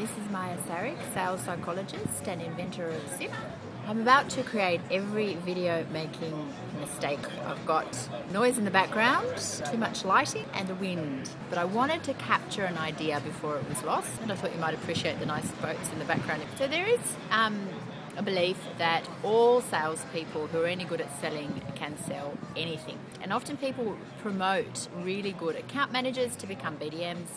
this is Saric, sales psychologist and inventor of SIP. I'm about to create every video making mistake. I've got noise in the background, too much lighting and the wind. But I wanted to capture an idea before it was lost, and I thought you might appreciate the nice boats in the background. So there is a belief that all salespeople who are any good at selling can sell anything. And often people promote really good account managers to become BDMs,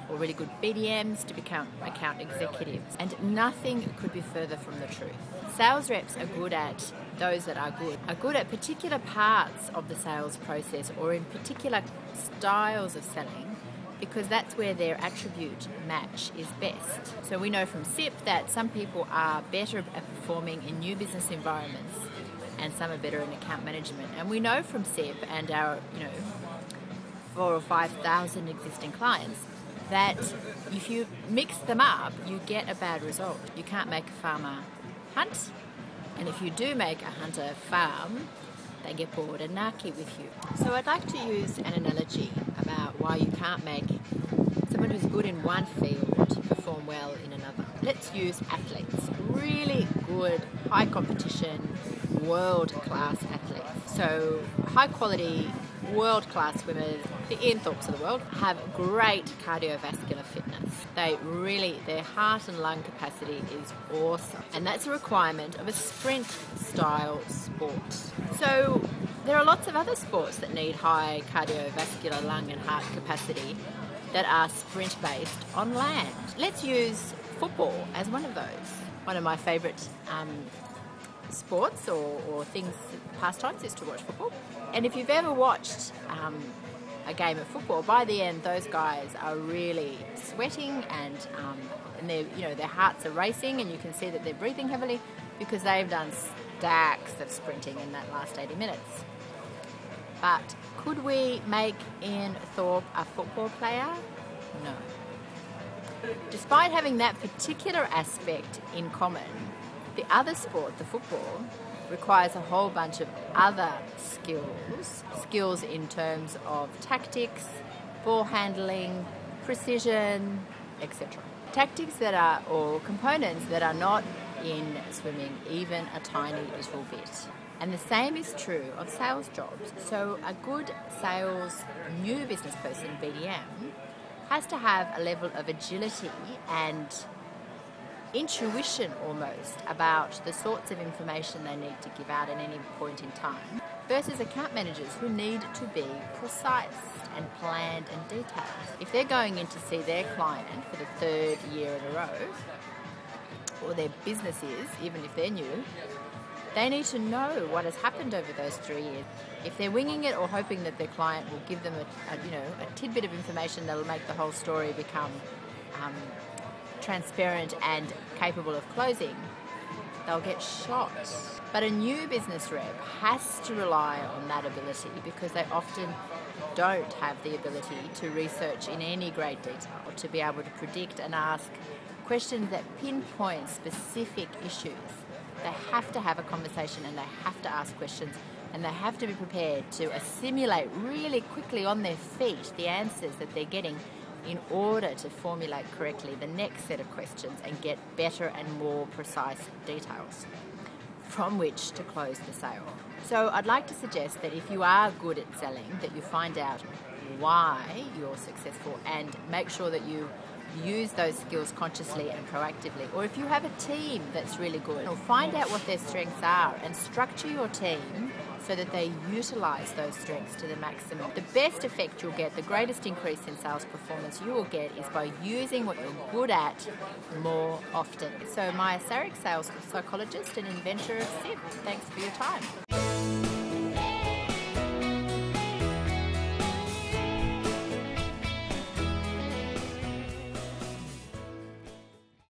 or really good BDMs to become account executives. And nothing could be further from the truth. Sales reps are good at, those that are good at particular parts of the sales process or in particular styles of selling, because that's where their attribute match is best. So we know from SIP that some people are better at performing in new business environments and some are better in account management. And we know from SIP and our 4,000 or 5,000 existing clients that if you mix them up, you get a bad result. You can't make a farmer hunt, and if you do make a hunter farm, they get bored and narky with you. So I'd like to use an analogy about why you can't make someone who's good in one field perform well in another. Let's use athletes, really good, high competition, world-class athletes. So high quality, world-class swimmers, the Ian Thorpes of the world, have great cardiovascular fitness. Their heart and lung capacity is awesome. And that's a requirement of a sprint style sport. So there are lots of other sports that need high cardiovascular lung and heart capacity that are sprint based on land. Let's use football as one of those. One of my favorite sports or things, pastimes, is to watch football. And if you've ever watched a game of football, by the end those guys are really sweating and their hearts are racing, and you can see that they're breathing heavily because they've done stacks of sprinting in that last 80 minutes. But could we make Ian Thorpe a football player? No. Despite having that particular aspect in common, the other sport, the football, requires a whole bunch of other skills in terms of tactics, ball handling, precision, etc. Tactics or components that are not in swimming even a tiny little bit. And the same is true of sales jobs. So a good sales new business person, BDM, has to have a level of agility and intuition almost about the sorts of information they need to give out at any point in time, versus account managers who need to be precise and planned and detailed. If they're going in to see their client for the third year in a row, or their business is, even if they're new, they need to know what has happened over those 3 years. If they're winging it or hoping that their client will give them a tidbit of information that'll make the whole story become transparent and capable of closing, they'll get shot. But a new business rep has to rely on that ability because they often don't have the ability to research in any great detail, to be able to predict and ask questions that pinpoint specific issues. They have to have a conversation and they have to ask questions, and they have to be prepared to assimilate really quickly on their feet the answers that they're getting in order to formulate correctly the next set of questions and get better and more precise details from which to close the sale. So I'd like to suggest that if you are good at selling, that you find out why you're successful and make sure that you use those skills consciously and proactively. Or if you have a team that's really good, find out what their strengths are and structure your team so that they utilize those strengths to the maximum. The best effect you'll get, the greatest increase in sales performance you will get, is by using what you're good at more often. So Saric, sales psychologist and inventor of SIP. Thanks for your time.